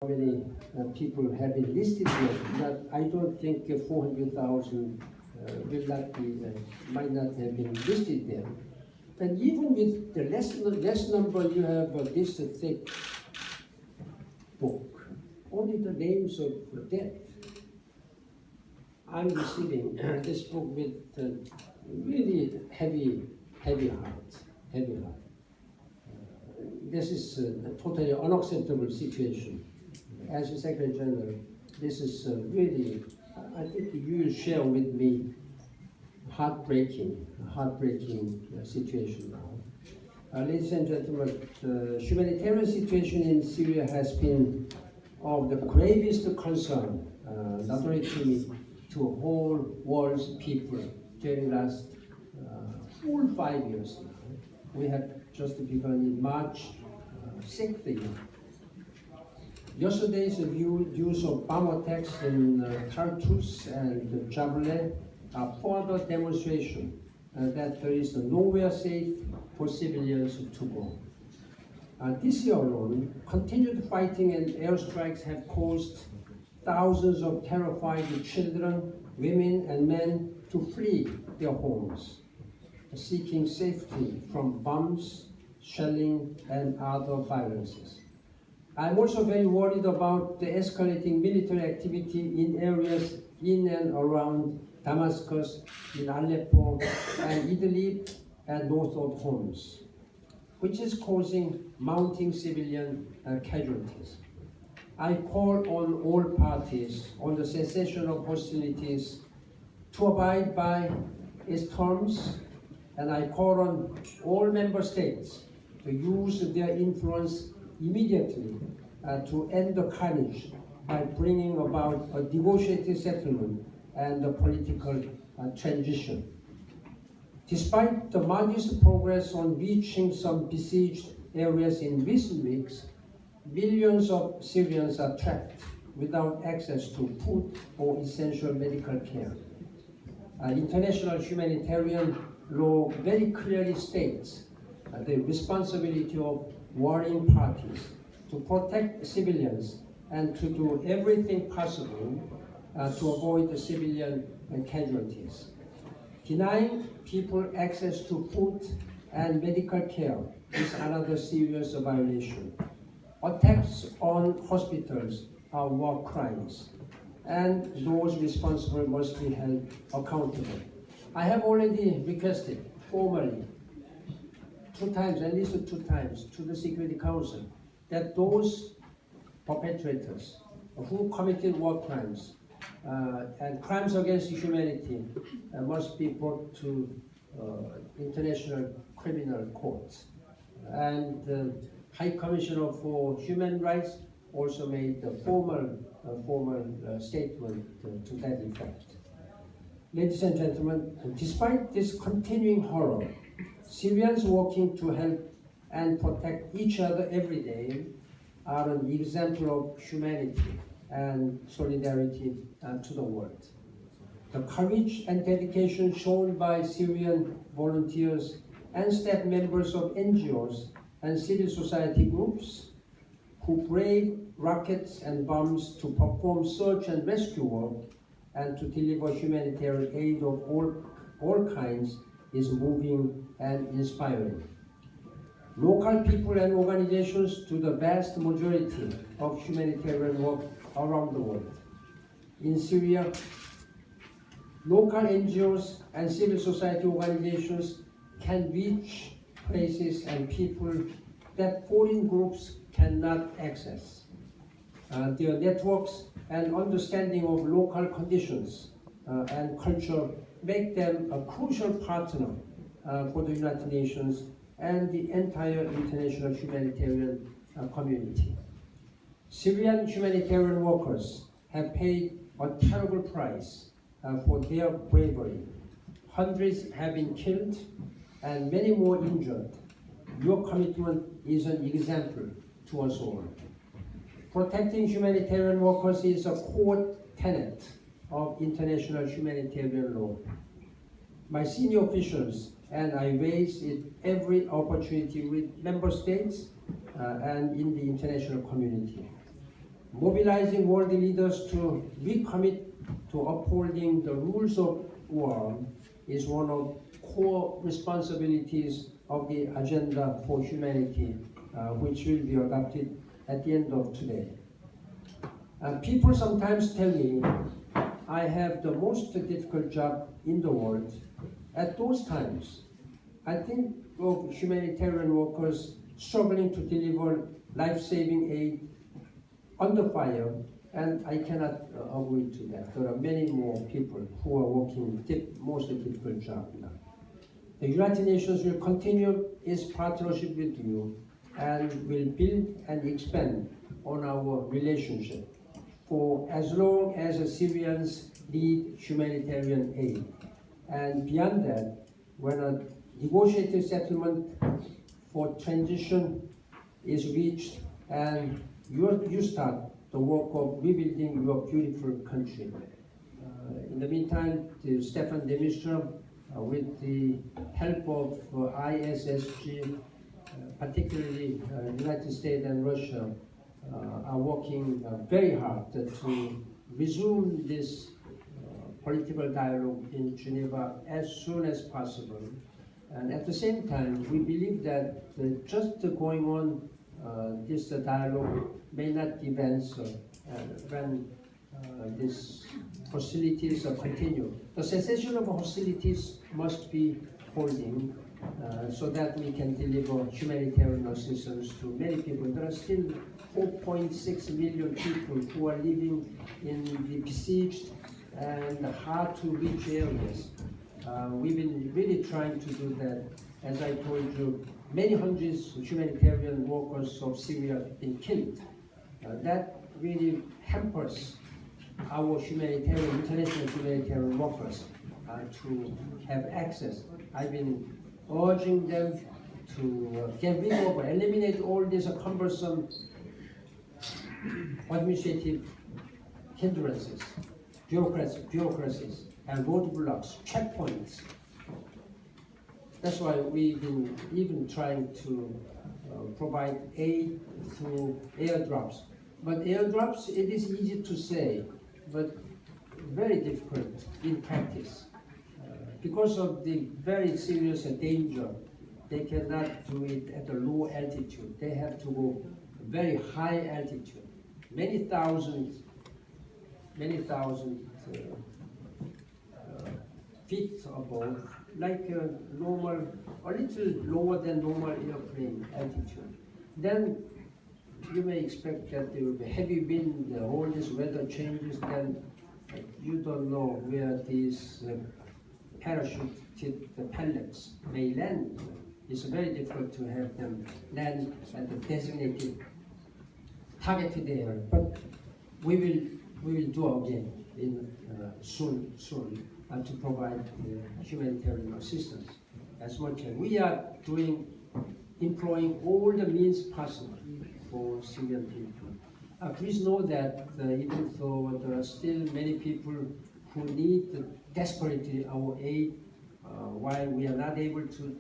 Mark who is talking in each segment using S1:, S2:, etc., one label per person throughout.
S1: how many people have been listed here, but I don't think 400,000 will not be, might not have been listed there. And even with the less number, you have this thick book, only the names of the dead. I'm receiving this book with really heavy heart. This is a totally unacceptable situation. As the Secretary General, this is really, I think you will share with me, heartbreaking situation now. Ladies and gentlemen, the humanitarian situation in Syria has been of the gravest concern, not only to me, to a whole world's people during the last full 5 years now. We have just begun in March 6th year. Yesterday's use of bomb attacks in Tartus and Jabaleh are further demonstration that there is nowhere safe for civilians to go. This year alone, continued fighting and airstrikes have caused thousands of terrified children, women, and men to flee their homes, seeking safety from bombs, shelling, and other violences. I'm also very worried about the escalating military activity in areas in and around Damascus, in Aleppo, and Idlib, and north of Homs, which is causing mounting civilian casualties. I call on all parties on the cessation of hostilities to abide by its terms, and I call on all member states to use their influence immediately to end the carnage by bringing about a negotiated settlement and a political transition. Despite the modest progress on reaching some besieged areas in recent weeks, millions of Syrians are trapped without access to food or essential medical care. International humanitarian law very clearly states the responsibility of warring parties to protect civilians and to do everything possible to avoid the civilian casualties. Denying people access to food and medical care is another serious violation. Attacks on hospitals are war crimes, and those responsible must be held accountable. I have already requested formally at least two times, to the Security Council that those perpetrators who committed war crimes and crimes against humanity must be brought to international criminal courts. And the High Commissioner for Human Rights also made a formal statement to that effect. Ladies and gentlemen, despite this continuing horror, Syrians working to help and protect each other every day are an example of humanity and solidarity to the world. The courage and dedication shown by Syrian volunteers and staff members of NGOs and civil society groups who brave rockets and bombs to perform search and rescue work and to deliver humanitarian aid of all kinds is moving and inspiring. Local people and organizations do the vast majority of humanitarian work around the world. In Syria, local NGOs and civil society organizations can reach places and people that foreign groups cannot access. Their networks and understanding of local conditions and culture make them a crucial partner for the United Nations and the entire international humanitarian community. Syrian humanitarian workers have paid a terrible price for their bravery. Hundreds have been killed and many more injured. Your commitment is an example to us all. Protecting humanitarian workers is a core tenet of international humanitarian law. My senior officials and I raise it every opportunity with member states and in the international community. mobilizing world leaders to recommit to upholding the rules of war is one of core responsibilities of the Agenda for Humanity, which will be adopted at the end of today. People sometimes tell me I have the most difficult job in the world. At those times, I think of humanitarian workers struggling to deliver life-saving aid under fire, and I cannot agree to that. There are many more people who are working most difficult job now. The United Nations will continue its partnership with you and will build and expand on our relationship for as long as the Syrians need humanitarian aid. And beyond that, when a negotiated settlement for transition is reached and you start the work of rebuilding your beautiful country. In the meantime, Stefan de Mistura, with the help of ISSG, particularly United States and Russia, are working very hard to resume this political dialogue in Geneva as soon as possible. And at the same time, we believe that just going on this dialogue may not give answer when these hostilities continue. The cessation of hostilities must be holding so that we can deliver humanitarian assistance to many people. There are still 4.6 million people who are living in the besieged and hard to reach areas. We've been really trying to do that. As I told you, many hundreds of humanitarian workers of Syria have been killed. That really hampers our international humanitarian workers to have access. I've been urging them to get rid of or eliminate all these cumbersome administrative hindrances, bureaucracies, and roadblocks, checkpoints. That's why we've been even trying to provide aid through airdrops. But airdrops, it is easy to say, but very difficult in practice. Because of the very serious danger, they cannot do it at a low altitude. They have to go very high altitude, many thousand feet above, like a little lower than normal airplane altitude. Then you may expect that there will be heavy wind, all this weather changes, then you don't know where these parachuted pellets may land. It's very difficult to have them land at the designated targeted area. But we will do again soon to provide humanitarian assistance as much as we are employing all the means possible for Syrian people. Please know that even though there are still many people who need desperately our aid, while we are not able to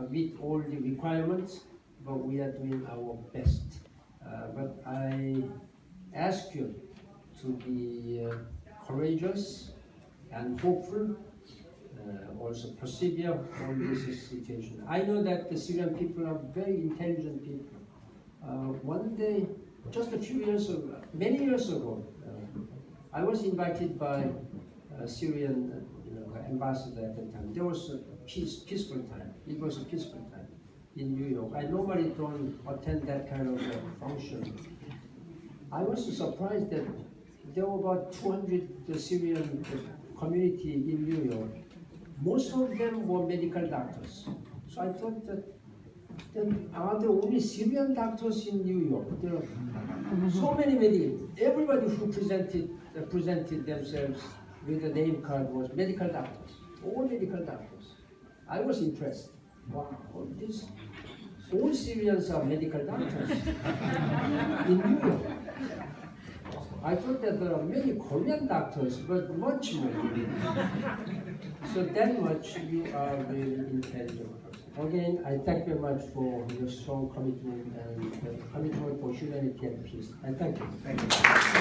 S1: meet all the requirements, but we are doing our best. But I ask you to be courageous and hopeful, also persevere on this situation. I know that the Syrian people are very intelligent people. One day, just a few years ago, many years ago, I was invited by a Syrian ambassador at the time. There was a peaceful time. It was a peaceful time in New York. I normally don't attend that kind of function. I was surprised that there were about 200 Syrian community in New York. Most of them were medical doctors. So I thought that then are there only Syrian doctors in New York? There are so many medical. Everybody who presented themselves with a name card was medical doctors. All medical doctors. I was impressed. Wow, all Syrians are medical doctors in New York. I thought that there are many Korean doctors, but much more. So that much you are really intelligent person. Again, I thank you very much for your strong commitment and commitment for humanity and peace. I thank you.
S2: Thank you.